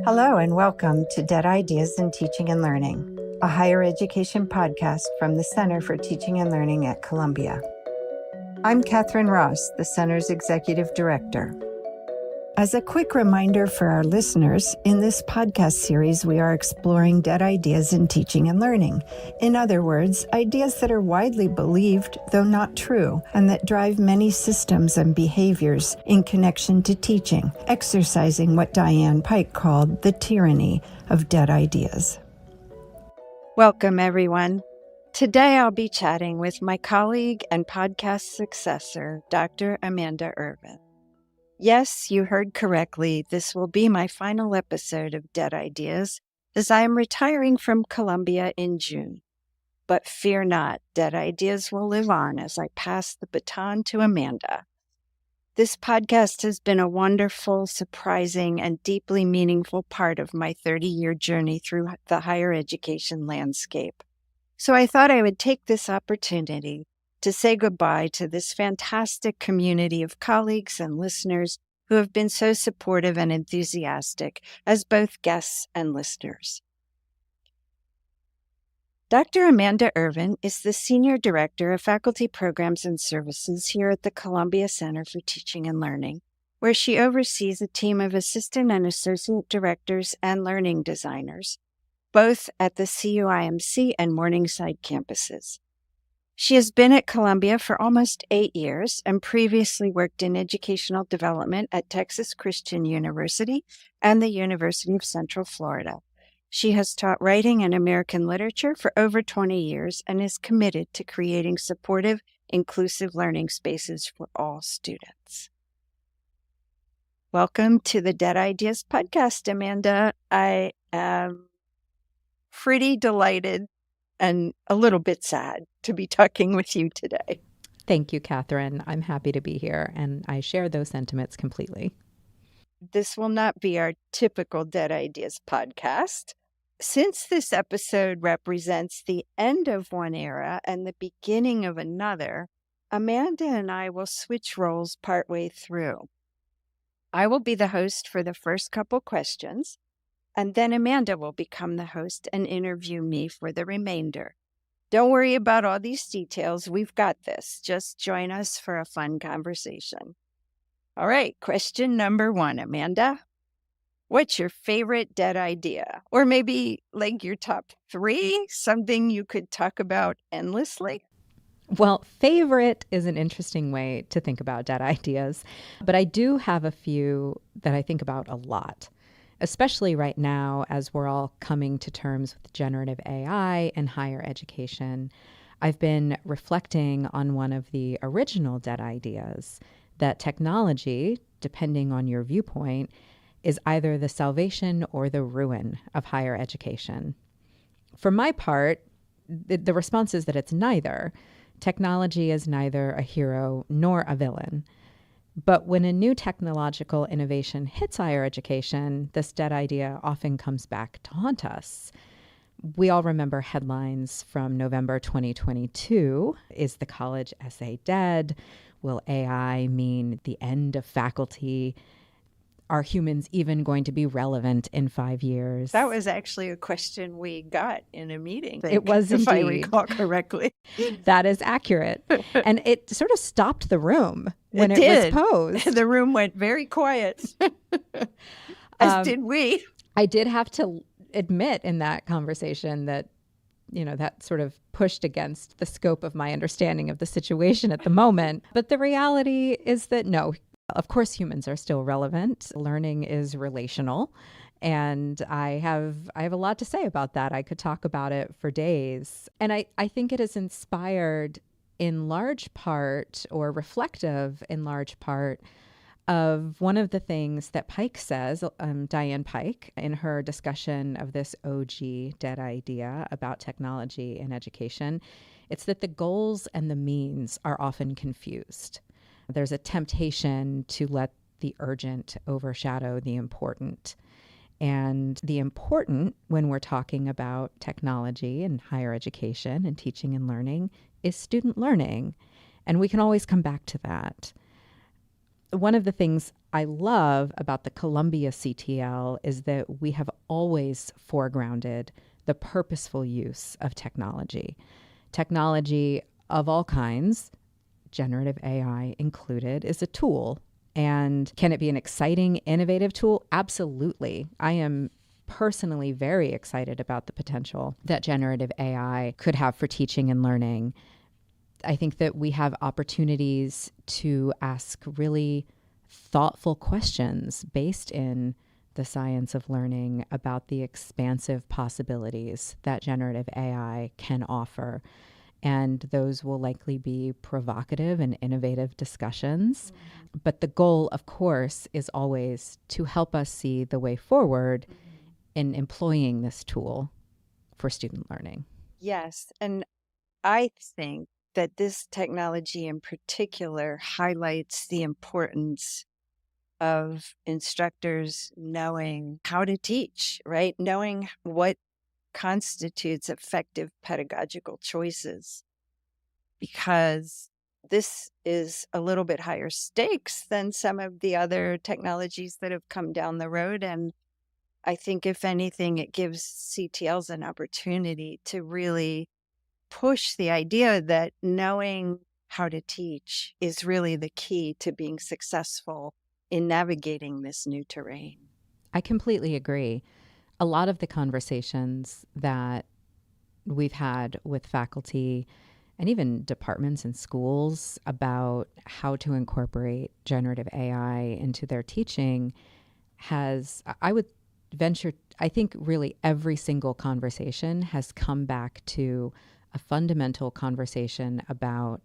Hello and welcome to Dead Ideas in Teaching and Learning, a higher education podcast from the Center for Teaching and Learning at Columbia. I'm Catherine Ross, the Center's Executive Director. As a quick reminder for our listeners, in this podcast series, we are exploring dead ideas in teaching and learning. In other words, ideas that are widely believed, though not true, and that drive many systems and behaviors in connection to teaching, exercising what Diane Pike called the tyranny of dead ideas. Welcome, everyone. Today, I'll be chatting with my colleague and podcast successor, Dr. Amanda Irvin. Yes, you heard correctly. This will be my final episode of Dead Ideas, as I am retiring from Columbia in June. But fear not, Dead Ideas will live on as I pass the baton to Amanda. This podcast has been a wonderful, surprising, and deeply meaningful part of my 30-year journey through the higher education landscape. So I thought I would take this opportunity to say goodbye to this fantastic community of colleagues and listeners who have been so supportive and enthusiastic as both guests and listeners. Dr. Amanda Irvin is the Senior Director of Faculty Programs and Services here at the Columbia Center for Teaching and Learning, where she oversees a team of assistant and associate directors and learning designers, both at the CUIMC and Morningside campuses. She has been at Columbia for almost 8 years and previously worked in educational development at Texas Christian University and the University of Central Florida. She has taught writing and American literature for over 20 years and is committed to creating supportive, inclusive learning spaces for all students. Welcome to the Dead Ideas podcast, Amanda. I am pretty delighted and a little bit sad to be talking with you today. Thank you, Catherine. I'm happy to be here, and I share those sentiments completely. This will not be our typical Dead Ideas podcast. Since this episode represents the end of one era and the beginning of another, Amanda and I will switch roles partway through. I will be the host for the first couple questions, and then Amanda will become the host and interview me for the remainder. Don't worry about all these details. We've got this. Just join us for a fun conversation. All right, question number 1, Amanda. What's your favorite dead idea? Or maybe like your top 3, something you could talk about endlessly? Well, favorite is an interesting way to think about dead ideas, but I do have a few that I think about a lot, especially right now as we're all coming to terms with generative AI and higher education. I've been reflecting on one of the original dead ideas, that technology, depending on your viewpoint, is either the salvation or the ruin of higher education. For my part, the response is that it's neither. Technology is neither a hero nor a villain. But when a new technological innovation hits higher education, this dead idea often comes back to haunt us. We all remember headlines from November 2022. Is the college essay dead? Will AI mean the end of faculty? Are humans even going to be relevant in 5 years? That was actually a question we got in a meeting. It was if I indeed. recall correctly. That is accurate. And it sort of stopped the room when it did. was posed. The room went very quiet, as did we. I did have to admit in that conversation that, that sort of pushed against the scope of my understanding of the situation at the moment. But the reality is that no, of course, humans are still relevant. Learning is relational. And I have a lot to say about that. I could talk about it for days. And I think it is inspired in large part, or reflective in large part, of one of the things that Pike says, Diane Pike, in her discussion of this OG dead idea about technology and education. It's that the goals and the means are often confused. There's a temptation to let the urgent overshadow the important. And the important, when we're talking about technology and higher education and teaching and learning, is student learning. And we can always come back to that. One of the things I love about the Columbia CTL is that we have always foregrounded the purposeful use of technology. Technology of all kinds, generative AI included, is a tool. And can it be an exciting, innovative tool? Absolutely. I am personally very excited about the potential that generative AI could have for teaching and learning. I think that we have opportunities to ask really thoughtful questions based in the science of learning about the expansive possibilities that generative AI can offer. And those will likely be provocative and innovative discussions. Mm-hmm. But the goal, of course, is always to help us see the way forward in employing this tool for student learning. Yes. And I think that this technology in particular highlights the importance of instructors knowing how to teach, right? Knowing what constitutes effective pedagogical choices, because this is a little bit higher stakes than some of the other technologies that have come down the road. And I think, if anything, it gives CTLs an opportunity to really push the idea that knowing how to teach is really the key to being successful in navigating this new terrain. I completely agree. A lot of the conversations that we've had with faculty and even departments and schools about how to incorporate generative AI into their teaching I would venture, I think really every single conversation has come back to a fundamental conversation about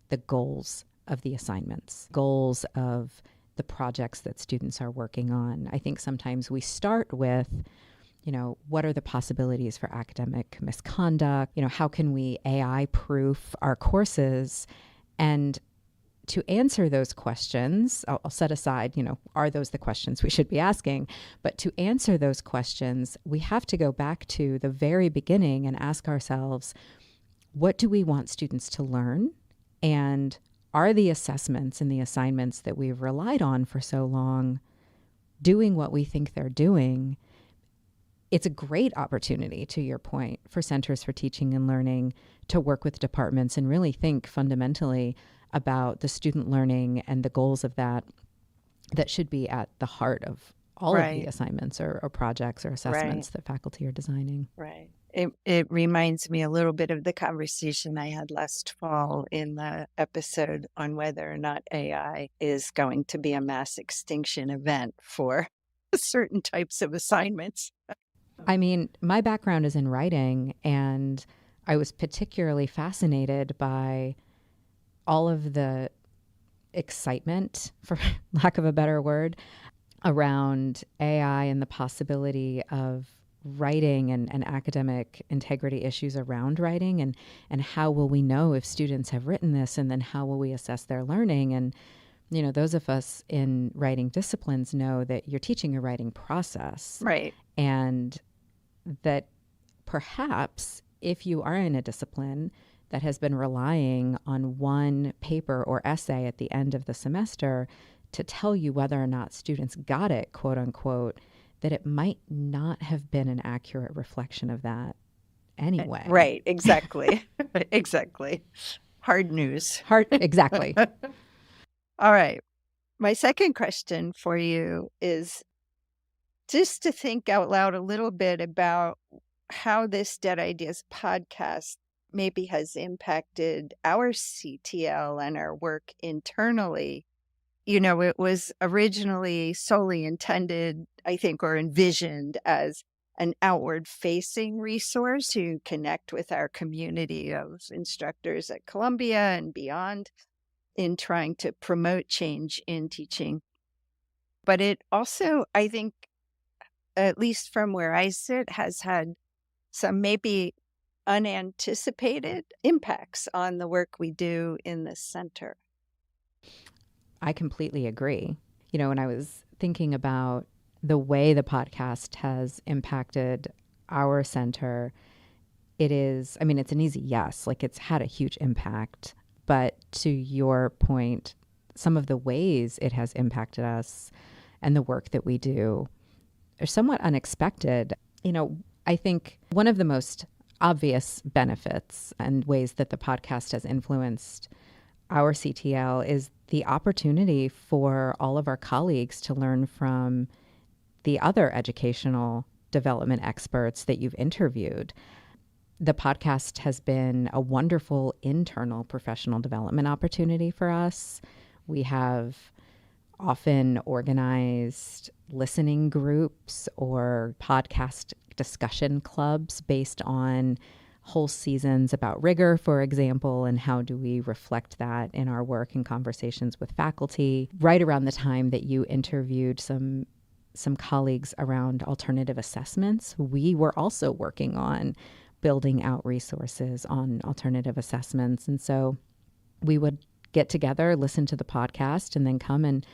the goals of the assignments, goals of the projects that students are working on. I think sometimes we start with, what are the possibilities for academic misconduct? How can we AI proof our courses? And to answer those questions, I'll set aside, are those the questions we should be asking? But to answer those questions, we have to go back to the very beginning and ask ourselves, what do we want students to learn? And are the assessments and the assignments that we've relied on for so long doing what we think they're doing? It's a great opportunity, to your point, for Centers for Teaching and Learning to work with departments and really think fundamentally about the student learning and the goals of that should be at the heart of all of the assignments or projects or assessments that faculty are designing. Right. It reminds me a little bit of the conversation I had last fall in the episode on whether or not AI is going to be a mass extinction event for certain types of assignments. I mean, my background is in writing, and I was particularly fascinated by all of the excitement, for lack of a better word, around AI and the possibility of writing and academic integrity issues around writing, and how will we know if students have written this, and then how will we assess their learning? And those of us in writing disciplines know that you're teaching a writing process. Right. And that perhaps if you are in a discipline that has been relying on one paper or essay at the end of the semester to tell you whether or not students got it, quote unquote, that it might not have been an accurate reflection of that anyway. Right, exactly. Exactly. Hard news. Exactly. All right. My second question for you is just to think out loud a little bit about how this Dead Ideas podcast maybe has impacted our CTL and our work internally. It was originally solely intended, I think, or envisioned as an outward-facing resource to connect with our community of instructors at Columbia and beyond in trying to promote change in teaching. But it also, I think, at least from where I sit, has had some maybe unanticipated impacts on the work we do in the center. I completely agree. When I was thinking about the way the podcast has impacted our center, it's an easy yes. Like, it's had a huge impact. But to your point, some of the ways it has impacted us and the work that we do are somewhat unexpected. I think one of the most obvious benefits and ways that the podcast has influenced our CTL is the opportunity for all of our colleagues to learn from the other educational development experts that you've interviewed. The podcast has been a wonderful internal professional development opportunity for us. We have often organized listening groups or podcast discussion clubs based on whole seasons about rigor, for example, and how do we reflect that in our work and conversations with faculty. Right around the time that you interviewed some colleagues around alternative assessments, we were also working on building out resources on alternative assessments. And so we would get together, listen to the podcast, and then come and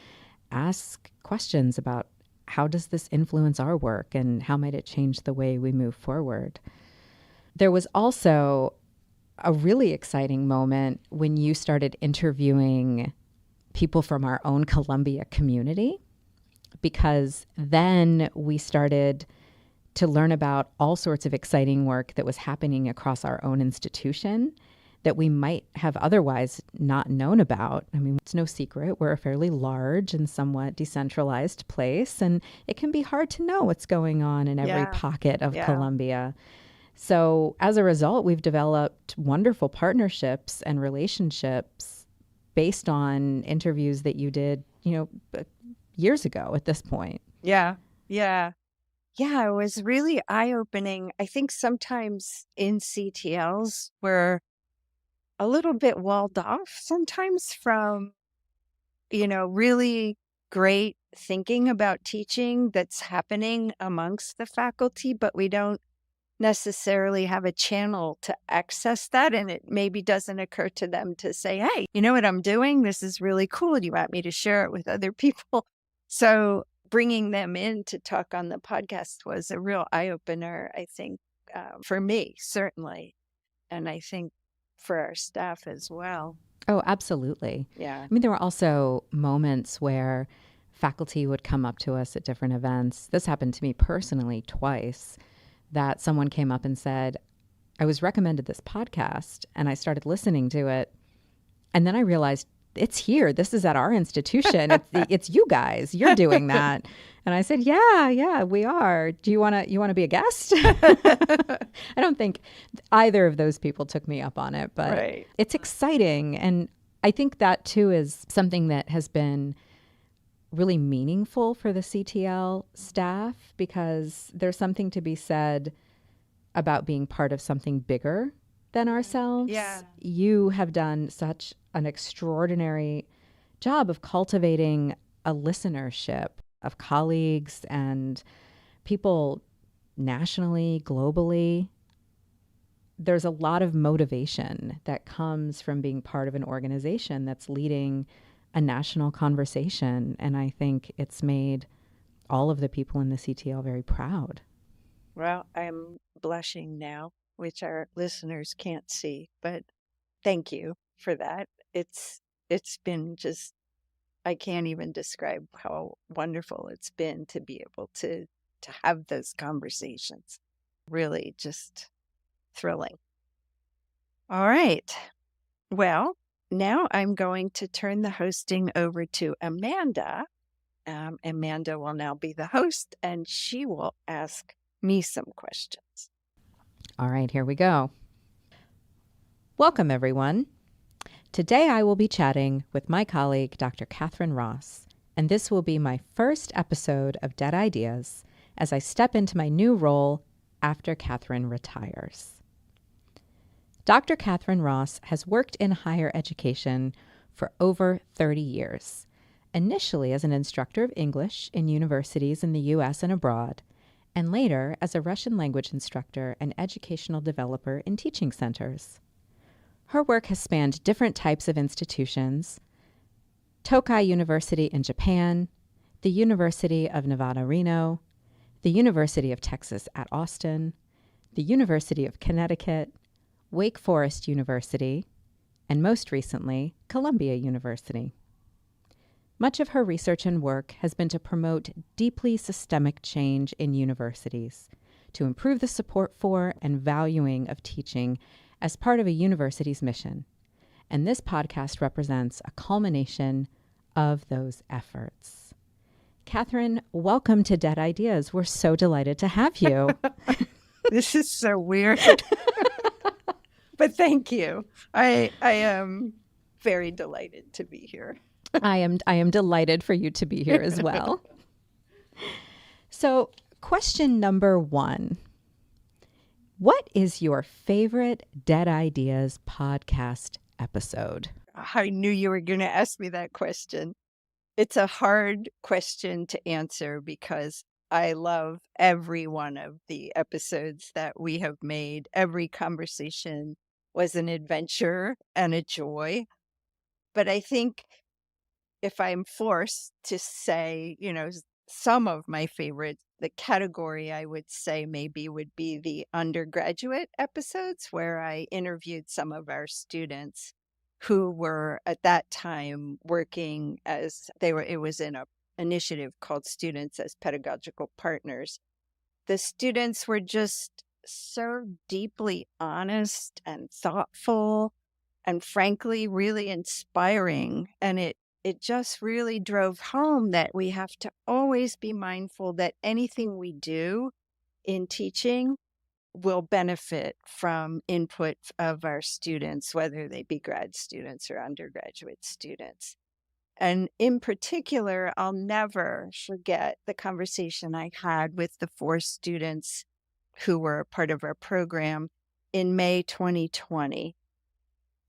ask questions about how does this influence our work and how might it change the way we move forward. There was also a really exciting moment when you started interviewing people from our own Columbia community, because then we started to learn about all sorts of exciting work that was happening across our own institution that we might have otherwise not known about. I mean, it's no secret we're a fairly large and somewhat decentralized place, and it can be hard to know what's going on in every pocket of Columbia. So as a result, we've developed wonderful partnerships and relationships based on interviews that you did, years ago at this point. Yeah. It was really eye-opening. I think sometimes in CTLs, we're a little bit walled off sometimes from, really great thinking about teaching that's happening amongst the faculty, but we don't necessarily have a channel to access that. And it maybe doesn't occur to them to say, hey, you know what I'm doing? This is really cool. Do you want me to share it with other people? So bringing them in to talk on the podcast was a real eye-opener, I think, for me, certainly. And I think for our staff as well. Oh, absolutely. Yeah. I mean, there were also moments where faculty would come up to us at different events. This happened to me personally twice, that someone came up and said, I was recommended this podcast and I started listening to it. And then I realized it's here. This is at our institution. It's you guys. You're doing that. And I said, yeah, we are. Do you want to be a guest? I don't think either of those people took me up on it, but It's exciting. And I think that too is something that has been really meaningful for the CTL staff, because there's something to be said about being part of something bigger than ourselves. Yeah. You have done such an extraordinary job of cultivating a listenership of colleagues and people nationally, globally. There's a lot of motivation that comes from being part of an organization that's leading a national conversation. And I think it's made all of the people in the CTL very proud. Well, I'm blushing now, which our listeners can't see, but thank you for that. It's been just, I can't even describe how wonderful it's been to be able to have those conversations. Really just thrilling. All right. Well, now I'm going to turn the hosting over to Amanda. Amanda will now be the host, and she will ask me some questions. All right, here we go. Welcome, everyone. Today I will be chatting with my colleague, Dr. Catherine Ross, and this will be my first episode of Dead Ideas as I step into my new role after Catherine retires. Dr. Catherine Ross has worked in higher education for over 30 years, initially as an instructor of English in universities in the U.S. and abroad, and later as a Russian language instructor and educational developer in teaching centers. Her work has spanned different types of institutions: Tokai University in Japan, the University of Nevada, Reno, the University of Texas at Austin, the University of Connecticut, Wake Forest University, and most recently, Columbia University. Much of her research and work has been to promote deeply systemic change in universities, to improve the support for and valuing of teaching as part of a university's mission. And this podcast represents a culmination of those efforts. Catherine, welcome to Dead Ideas. We're so delighted to have you. This is so weird. But thank you. I am very delighted to be here. I am delighted for you to be here as well. So, question number 1. What is your favorite Dead Ideas podcast episode? I knew you were going to ask me that question. It's a hard question to answer because I love every one of the episodes that we have made. Every conversation was an adventure and a joy. But I think if I'm forced to say, some of my favorites, the category I would say maybe would be the undergraduate episodes where I interviewed some of our students who were at that time working it was in an initiative called Students as Pedagogical Partners. The students were just so deeply honest and thoughtful and frankly really inspiring. And it just really drove home that we have to always be mindful that anything we do in teaching will benefit from input of our students, whether they be grad students or undergraduate students. And in particular, I'll never forget the conversation I had with the 4 students who were part of our program in May 2020.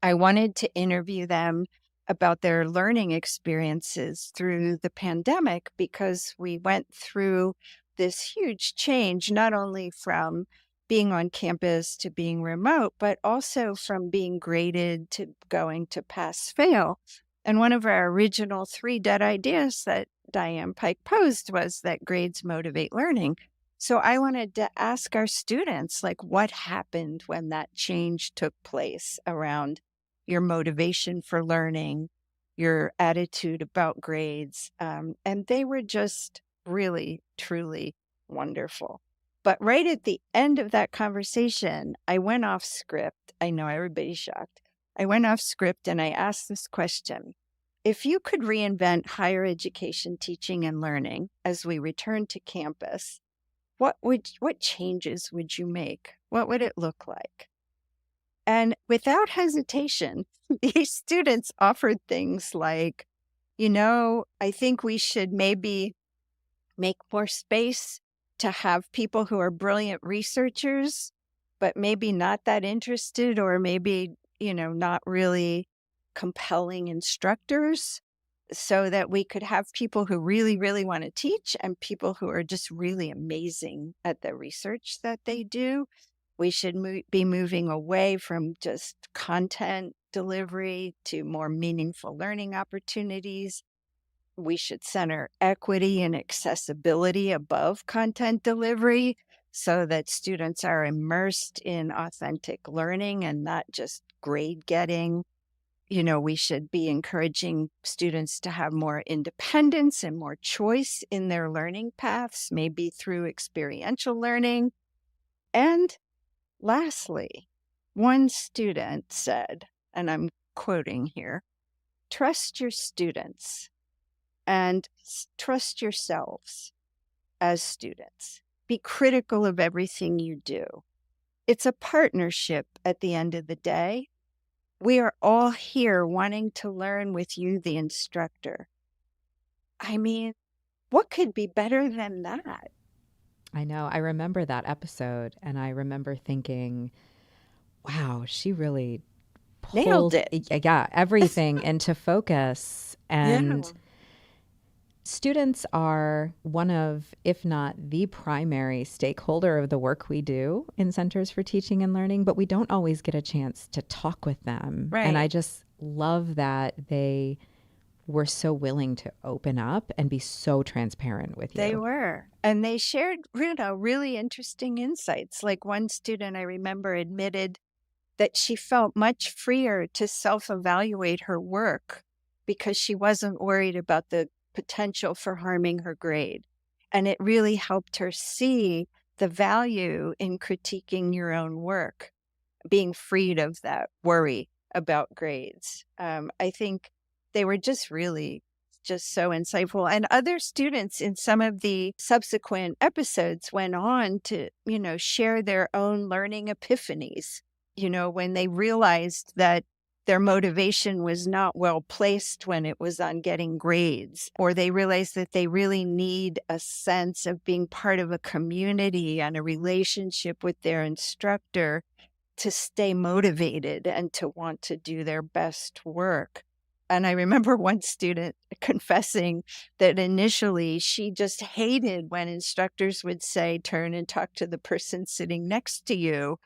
I wanted to interview them about their learning experiences through the pandemic because we went through this huge change, not only from being on campus to being remote, but also from being graded to going to pass-fail. And one of our original 3 dead ideas that Diane Pike posed was that grades motivate learning. So I wanted to ask our students, what happened when that change took place around your motivation for learning, your attitude about grades. And they were just really, truly wonderful. But right at the end of that conversation, I went off script. I know everybody's shocked. I went off script and I asked this question. If you could reinvent higher education teaching and learning as we return to campus, what changes would you make? What would it look like? And without hesitation, these students offered things like, I think we should maybe make more space to have people who are brilliant researchers, but maybe not that interested or maybe, not really compelling instructors, so that we could have people who really, really want to teach and people who are just really amazing at the research that they do. We should be moving away from just content delivery to more meaningful learning opportunities. We should center equity and accessibility above content delivery so that students are immersed in authentic learning and not just grade getting. We should be encouraging students to have more independence and more choice in their learning paths, maybe through experiential learning. And lastly, one student said, and I'm quoting here, trust your students and trust yourselves as students. Be critical of everything you do. It's a partnership at the end of the day. We are all here wanting to learn with you, the instructor. I mean, what could be better than that? I know. I remember that episode and I remember thinking, wow, she really Nailed it. Everything into focus. And Yeah. Students are one of, if not the primary stakeholder of the work we do in Centers for Teaching and Learning, but we don't always get a chance to talk with them. Right. And I just love that they were so willing to open up and be so transparent with you. They were. And they shared, really interesting insights. Like one student I remember admitted that she felt much freer to self-evaluate her work because she wasn't worried about the potential for harming her grade. And it really helped her see the value in critiquing your own work, being freed of that worry about grades. I think they were just really just so insightful. And other students in some of the subsequent episodes went on to, share their own learning epiphanies, when they realized that their motivation was not well placed when it was on getting grades, or they realized that they really need a sense of being part of a community and a relationship with their instructor to stay motivated and to want to do their best work. And I remember one student confessing that initially she just hated when instructors would say, turn and talk to the person sitting next to you,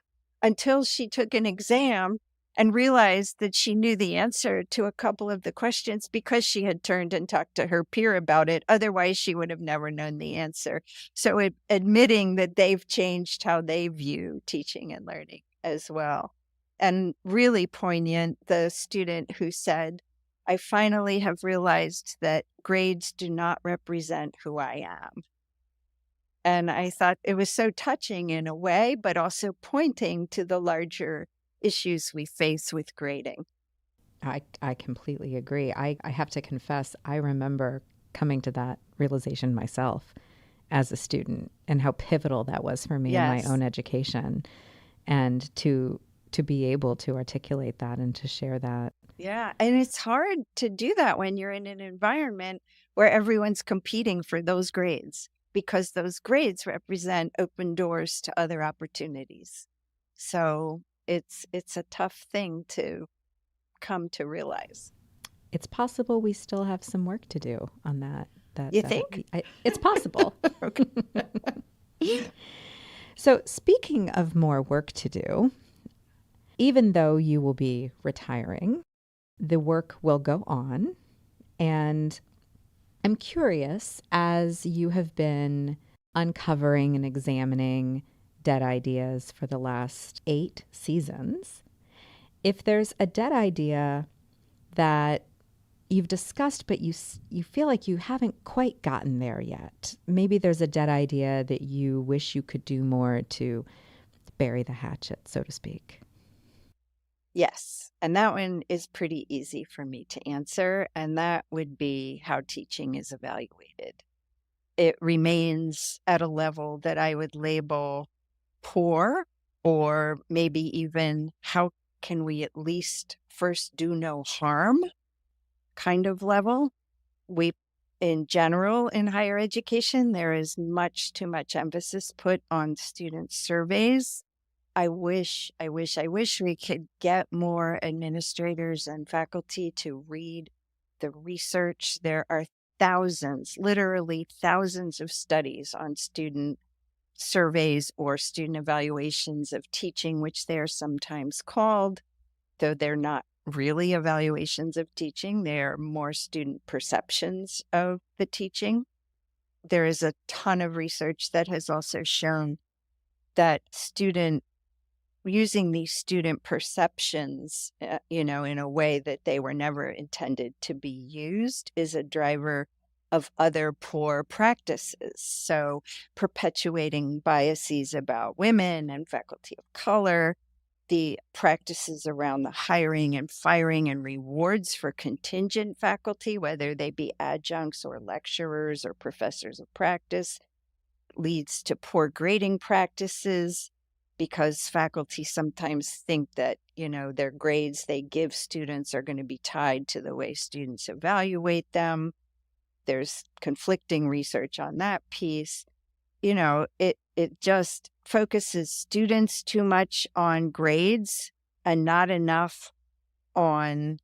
until she took an exam and realized that she knew the answer to a couple of the questions because she had turned and talked to her peer about it. Otherwise, she would have never known the answer. So admitting that they've changed how they view teaching and learning as well. And really poignant, the student who said, I finally have realized that grades do not represent who I am. And I thought it was so touching in a way, but also pointing to the larger issues we face with grading. I completely agree. I have to confess, I remember coming to that realization myself as a student and how pivotal that was for me in my own education. And to be able to articulate that and to share that. Yeah. And it's hard to do that when you're in an environment where everyone's competing for those grades, because those grades represent open doors to other opportunities. So it's a tough thing to come to realize. It's possible we still have some work to do on that. You think? It's possible. So speaking of more work to do, even though you will be retiring, the work will go on. And I'm curious, as you have been uncovering and examining dead ideas for the last 8 seasons, if there's a dead idea that you've discussed, but you feel like you haven't quite gotten there yet. Maybe there's a dead idea that you wish you could do more to bury the hatchet, so to speak. Yes. And that one is pretty easy for me to answer. And that would be how teaching is evaluated. It remains at a level that I would label poor, or maybe even how can we at least first do no harm kind of level. In general, in higher education, there is much too much emphasis put on student surveys. I wish we could get more administrators and faculty to read the research. There are thousands, literally thousands of studies on student surveys or student evaluations of teaching, which they are sometimes called, though they're not really evaluations of teaching. They're more student perceptions of the teaching. There is a ton of research that has also shown that using these student perceptions, in a way that they were never intended to be used, is a driver of other poor practices. So perpetuating biases about women and faculty of color, the practices around the hiring and firing and rewards for contingent faculty, whether they be adjuncts or lecturers or professors of practice, leads to poor grading practices, because faculty sometimes think that, their grades they give students are going to be tied to the way students evaluate them. There's conflicting research on that piece. It just focuses students too much on grades and not enough on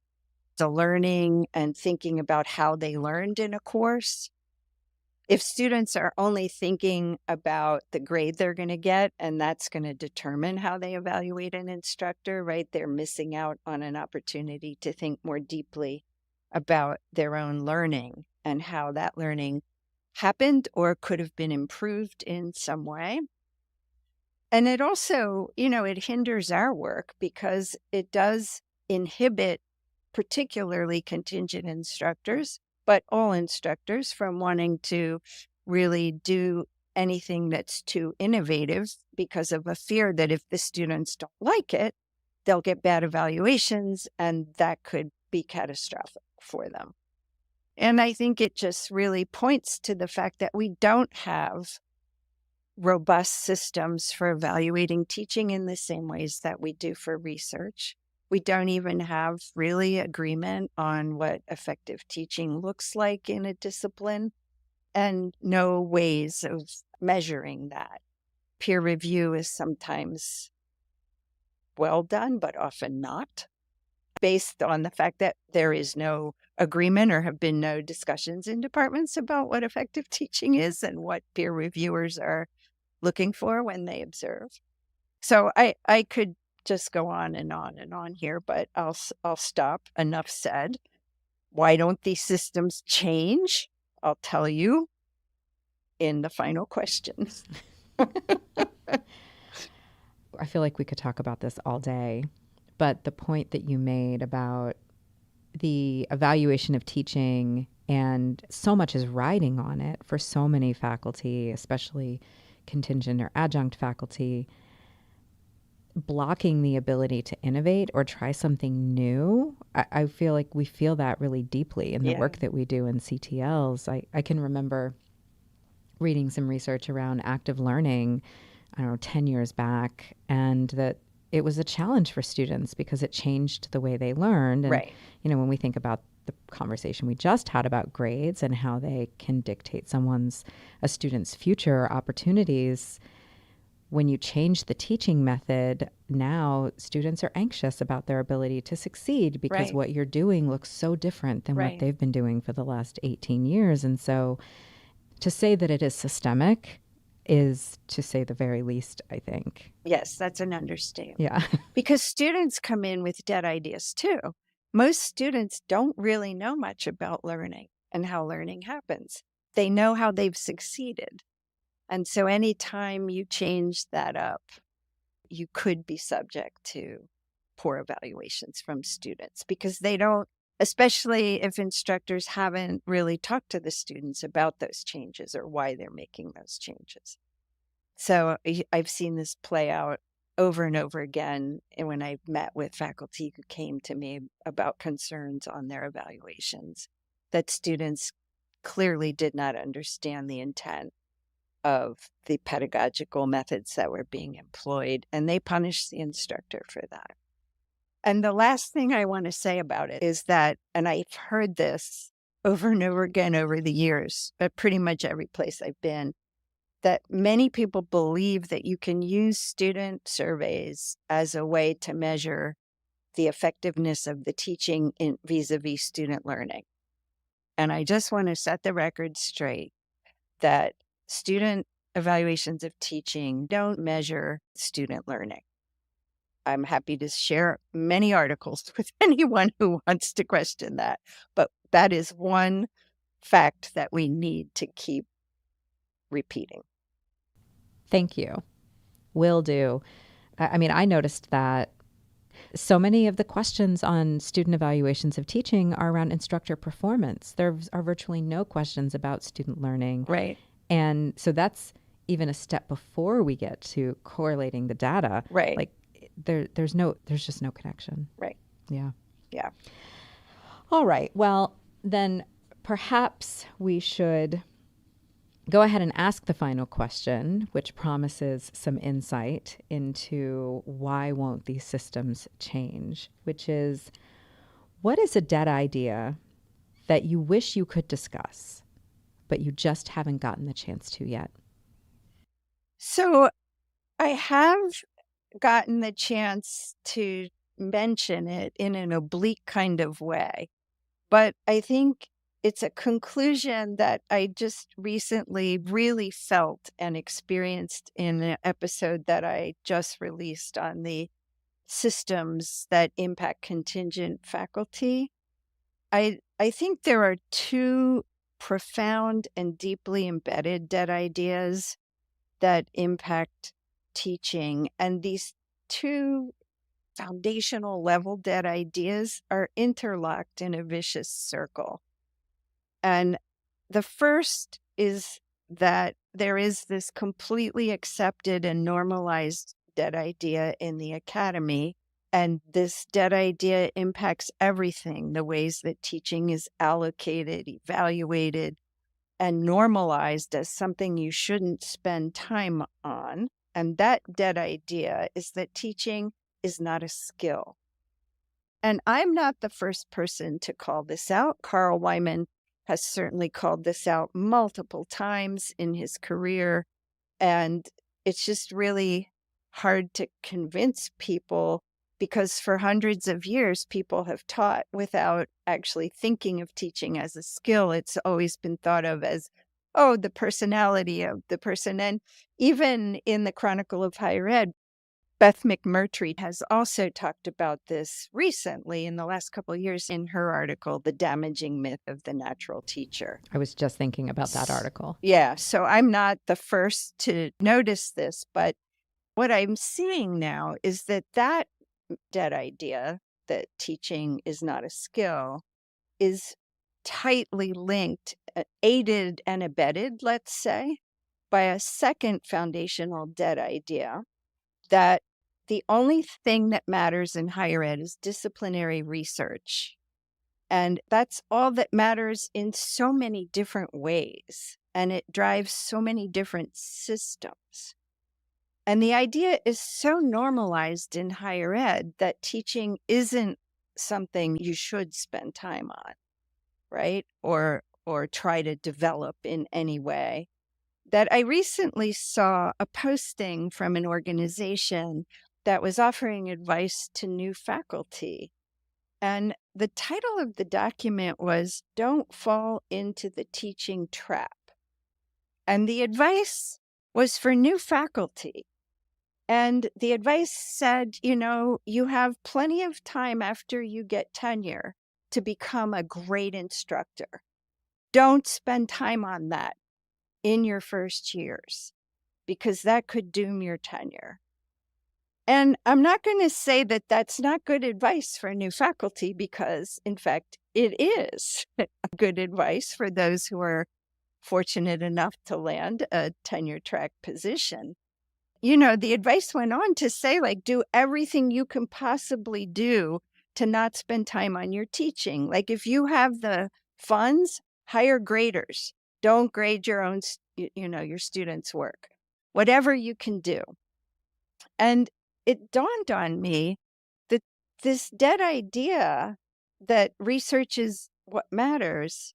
the learning and thinking about how they learned in a course. If students are only thinking about the grade they're going to get, and that's going to determine how they evaluate an instructor, right? They're missing out on an opportunity to think more deeply about their own learning and how that learning happened or could have been improved in some way. And it also, it hinders our work because it does inhibit particularly contingent instructors, but all instructors from wanting to really do anything that's too innovative because of a fear that if the students don't like it, they'll get bad evaluations and that could be catastrophic for them. And I think it just really points to the fact that we don't have robust systems for evaluating teaching in the same ways that we do for research. We don't even have really agreement on what effective teaching looks like in a discipline and no ways of measuring that. Peer review is sometimes well done, but often not, based on the fact that there is no agreement or have been no discussions in departments about what effective teaching is and what peer reviewers are looking for when they observe. So I could just go on and on and on here, but I'll stop. Enough said. Why don't these systems change? I'll tell you in the final question. I feel like we could talk about this all day, but the point that you made about the evaluation of teaching, and so much is riding on it for so many faculty, especially contingent or adjunct faculty, blocking the ability to innovate or try something new. I feel like we feel that really deeply in the work that we do in CTLs. I can remember reading some research around active learning, I don't know, 10 years back, and that it was a challenge for students because it changed the way they learned. And, when we think about the conversation we just had about grades and how they can dictate a student's future opportunities, when you change the teaching method, now students are anxious about their ability to succeed because what you're doing looks so different than what they've been doing for the last 18 years. And so to say that it is systemic is to say the very least, I think. Yes, that's an understatement. Yeah. Because students come in with dead ideas too. Most students don't really know much about learning and how learning happens. They know how they've succeeded. And so anytime you change that up, you could be subject to poor evaluations from students because they don't, especially if instructors haven't really talked to the students about those changes or why they're making those changes. So I've seen this play out over and over again. And when I've met with faculty who came to me about concerns on their evaluations, that students clearly did not understand the intent of the pedagogical methods that were being employed, and they punished the instructor for that. And the last thing I want to say about it is that, and I've heard this over and over again over the years, at pretty much every place I've been, that many people believe that you can use student surveys as a way to measure the effectiveness of the teaching in vis-a-vis student learning. And I just want to set the record straight that student evaluations of teaching don't measure student learning. I'm happy to share many articles with anyone who wants to question that. But that is one fact that we need to keep repeating. Thank you. Will do. I mean, I noticed that so many of the questions on student evaluations of teaching are around instructor performance. There are virtually no questions about student learning. Right. And so that's even a step before we get to correlating the data. Right. Like there's just no connection. Right. Yeah. Yeah. All right. Well, then perhaps we should go ahead and ask the final question, which promises some insight into why won't these systems change, which is, what is a dead idea that you wish you could discuss, but you just haven't gotten the chance to yet? So I have gotten the chance to mention it in an oblique kind of way, but I think it's a conclusion that I just recently really felt and experienced in an episode that I just released on the systems that impact contingent faculty. I think there are two profound and deeply embedded dead ideas that impact teaching. And these two foundational level dead ideas are interlocked in a vicious circle. And the first is that there is this completely accepted and normalized dead idea in the academy. And this dead idea impacts everything, the ways that teaching is allocated, evaluated, and normalized as something you shouldn't spend time on. And that dead idea is that teaching is not a skill. And I'm not the first person to call this out. Carl Wyman has certainly called this out multiple times in his career. And it's just really hard to convince people because for hundreds of years, people have taught without actually thinking of teaching as a skill. It's always been thought of as, oh, the personality of the person. And even in the Chronicle of Higher Ed, Beth McMurtry has also talked about this recently in the last couple of years in her article, The Damaging Myth of the Natural Teacher. I was just thinking about that article. Yeah, so I'm not the first to notice this, but what I'm seeing now is that dead idea that teaching is not a skill is tightly linked, aided and abetted, let's say, by a second foundational dead idea that the only thing that matters in higher ed is disciplinary research. And that's all that matters in so many different ways. And it drives so many different systems. And the idea is so normalized in higher ed that teaching isn't something you should spend time on, right? Or try to develop in any way. That I recently saw a posting from an organization that was offering advice to new faculty. And the title of the document was Don't Fall into the Teaching Trap. And the advice was for new faculty. And the advice said, you have plenty of time after you get tenure to become a great instructor. Don't spend time on that in your first years, because that could doom your tenure. And I'm not going to say that that's not good advice for new faculty, because in fact, it is good advice for those who are fortunate enough to land a tenure track position. The advice went on to say, do everything you can possibly do to not spend time on your teaching. Like if you have the funds, hire graders. Don't grade your own, your students' work. Whatever you can do. And it dawned on me that this dead idea that research is what matters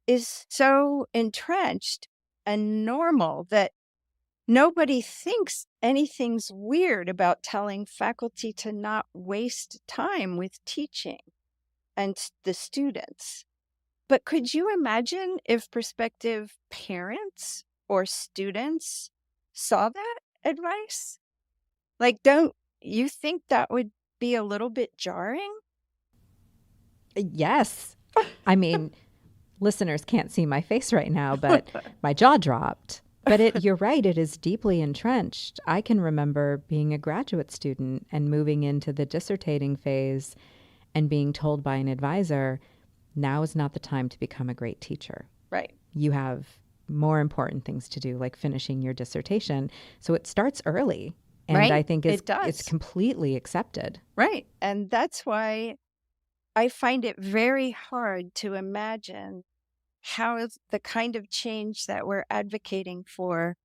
is so entrenched and normal that nobody thinks anything's weird about telling faculty to not waste time with teaching and the students. But could you imagine if prospective parents or students saw that advice? Don't you think that would be a little bit jarring? Yes. I mean, listeners can't see my face right now, but my jaw dropped. But you're right, it is deeply entrenched. I can remember being a graduate student and moving into the dissertating phase and being told by an advisor, now is not the time to become a great teacher. Right. You have more important things to do, like finishing your dissertation. So it starts early. And right. I think it's completely accepted. Right. And that's why I find it very hard to imagine how the kind of change that we're advocating for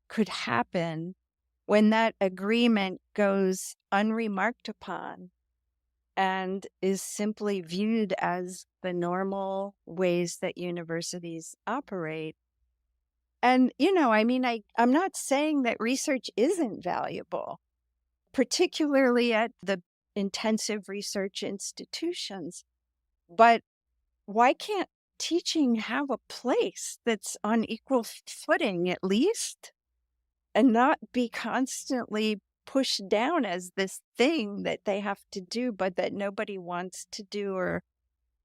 could happen when that agreement goes unremarked upon and is simply viewed as the normal ways that universities operate. And, I'm not saying that research isn't valuable, particularly at the intensive research institutions. But why can't teaching have a place that's on equal footing at least, and not be constantly pushed down as this thing that they have to do, but that nobody wants to do or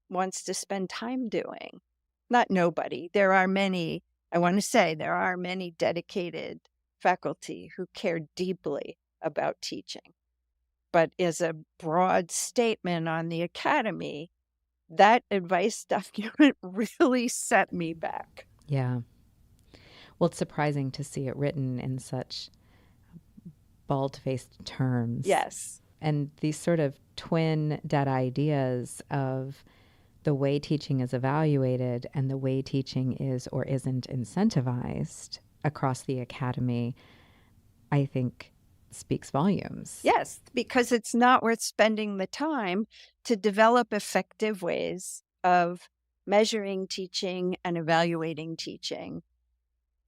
wants to spend time doing? Not nobody. There are many, I want to say, there are many dedicated faculty who care deeply about teaching. But as a broad statement on the academy, that advice document really set me back. Yeah. Well, it's surprising to see it written in such bald-faced terms. Yes. And these sort of twin dead ideas of the way teaching is evaluated and the way teaching is or isn't incentivized across the academy, I think speaks volumes. Yes, because it's not worth spending the time to develop effective ways of measuring teaching and evaluating teaching,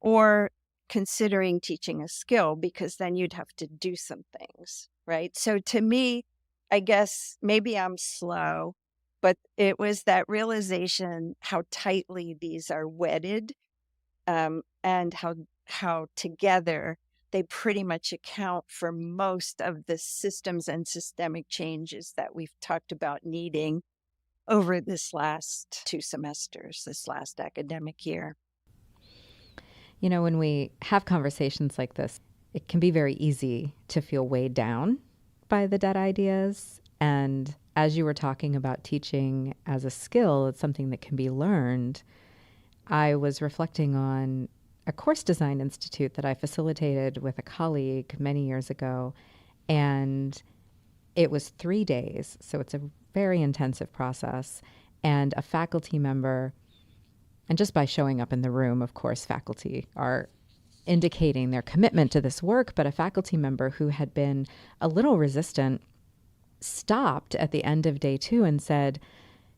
or considering teaching a skill, because then you'd have to do some things, right? So to me, I guess maybe I'm slow, but it was that realization how tightly these are wedded, and how together they pretty much account for most of the systems and systemic changes that we've talked about needing over this last 2 semesters, this last academic year. You know, when we have conversations like this, it can be very easy to feel weighed down by the dead ideas. And as you were talking about teaching as a skill, it's something that can be learned. I was reflecting on a course design institute that I facilitated with a colleague many years ago. And it was 3 days. So it's a very intensive process. And a faculty member, and just by showing up in the room, of course, faculty are indicating their commitment to this work, but a faculty member who had been a little resistant stopped at the end of day 2 and said,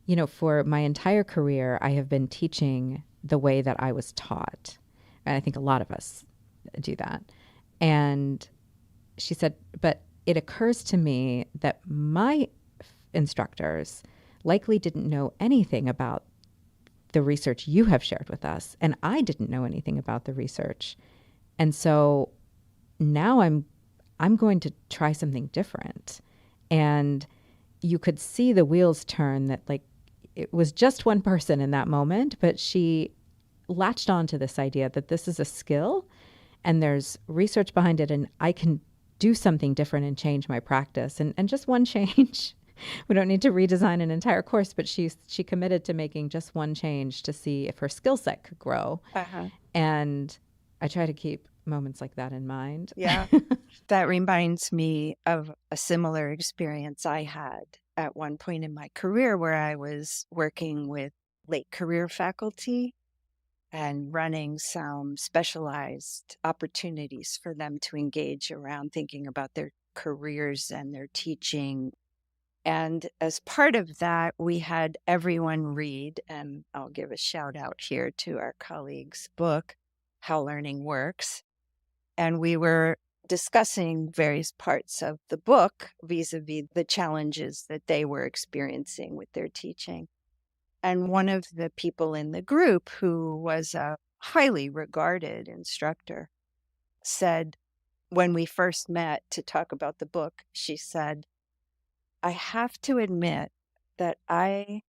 you know, for my entire career, I have been teaching the way that I was taught. And I think a lot of us do that. And she said, but it occurs to me that my instructors likely didn't know anything about the research you have shared with us, and I didn't know anything about the research. And so now I'm going to try something different. And you could see the wheels turn, that like it was just one person in that moment, but she latched on to this idea that this is a skill and there's research behind it, and I can do something different and change my practice. And just one change. We don't need to redesign an entire course, but she committed to making just one change to see if her skill set could grow. Uh-huh. And I try to keep moments like that in mind. Yeah. That reminds me of a similar experience I had at one point in my career, where I was working with late career faculty and running some specialized opportunities for them to engage around thinking about their careers and their teaching. And as part of that, we had everyone read, and I'll give a shout out here to our colleague's book, How Learning Works. And we were discussing various parts of the book vis-a-vis the challenges that they were experiencing with their teaching. And one of the people in the group, who was a highly regarded instructor, said, when we first met to talk about the book, she said, I have to admit that I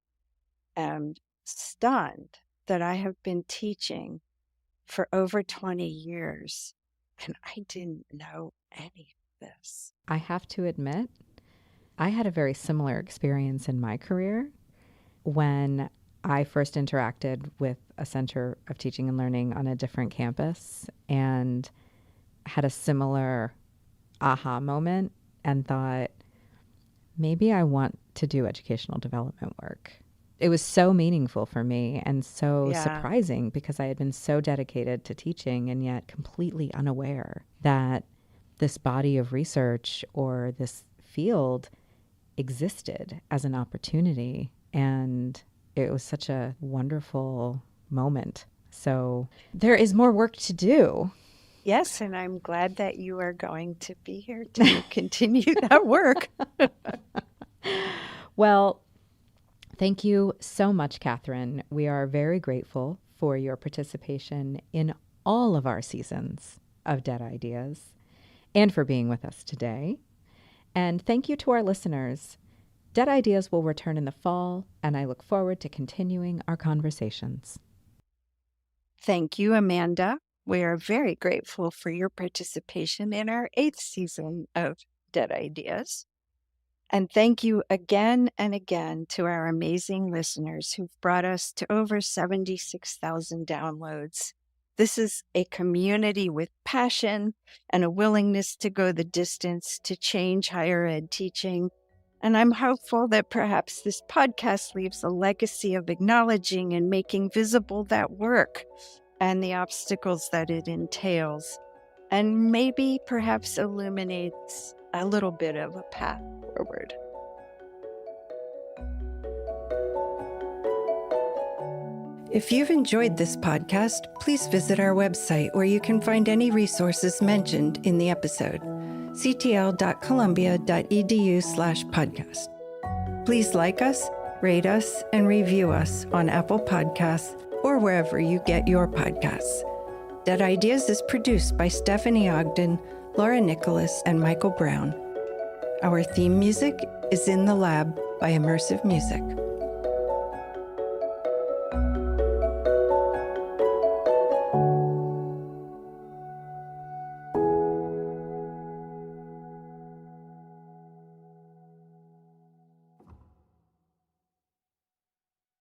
am stunned that I have been teaching for over 20 years and I didn't know any of this. I have to admit, I had a very similar experience in my career when I first interacted with a center of teaching and learning on a different campus, and had a similar aha moment and thought, maybe I want to do educational development work. It was so meaningful for me and so surprising, because I had been so dedicated to teaching and yet completely unaware that this body of research or this field existed as an opportunity. And it was such a wonderful moment. So there is more work to do. Yes, and I'm glad that you are going to be here to continue that work. Well, thank you so much, Catherine. We are very grateful for your participation in all of our seasons of Dead Ideas and for being with us today. And thank you to our listeners. Dead Ideas will return in the fall, and I look forward to continuing our conversations. Thank you, Amanda. We are very grateful for your participation in our 8th season of Dead Ideas. And thank you again and again to our amazing listeners who've brought us to over 76,000 downloads. This is a community with passion and a willingness to go the distance to change higher ed teaching. And I'm hopeful that perhaps this podcast leaves a legacy of acknowledging and making visible that work and the obstacles that it entails, and maybe perhaps illuminates a little bit of a path forward. If you've enjoyed this podcast, please visit our website where you can find any resources mentioned in the episode, ctl.columbia.edu/podcast. Please like us, rate us, and review us on Apple Podcasts or wherever you get your podcasts. Dead Ideas is produced by Stephanie Ogden, Laura Nicholas, and Michael Brown. Our theme music is In the Lab by Immersive Music.